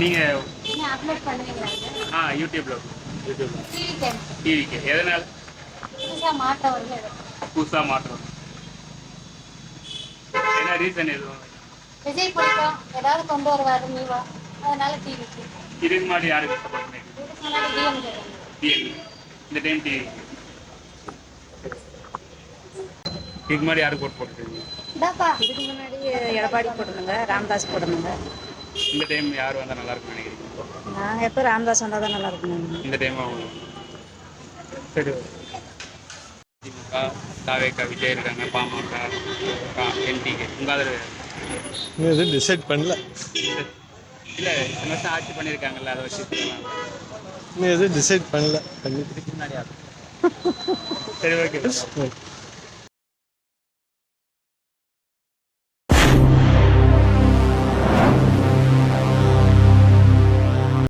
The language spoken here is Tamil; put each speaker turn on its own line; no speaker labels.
நீங்கள்
அப்லோட் பண்ணுவீங்களா?
யூடியூப்ல டிவிக்கு எதனால் புதுசாக மாற்றம் என்ன ரீசன் எதுவும்?
விஜய் பிடிக்கும், ஏதாவது கொண்டு வருவாரு நீவா, அதனால டிவிக்கு.
இதுக்கு முன்னாடி யாருக்கு சப்போர்ட் பண்ணீங்க?
இதுக்கு முன்னாடி டிஎம்கே.
இந்த டைம் டிவி இதுக்கு முன்னாடி யாருக்கு ஓட் போட்டுருக்கீங்க?
இதுக்கு முன்னாடி எடப்பாடி போடணுங்க, ராமதாஸ் போடணுங்க.
இந்த டைம் யார் வந்தால் நல்லா இருக்கும்னு நினைக்கிறீங்க?
நாங்கள் எப்போ ராமதாஸ் வந்தால் தான் நல்லா இருக்கணும்.
இந்த டைம் அவங்க சரி. திமுக, தாவேக்கா, விஜய் இருக்காங்க, பாமக, என்டிகே. உங்கள் ஆதரவு
எதுவும் டிசைட் பண்ணல.
இல்லை, இந்த வருஷம் ஆட்சி பண்ணியிருக்காங்கல்ல, அதை வச்சு
இன்னும் எதுவும் டிசைட் பண்ணல.
இதுக்கு முன்னாடி சரி, ஓகே.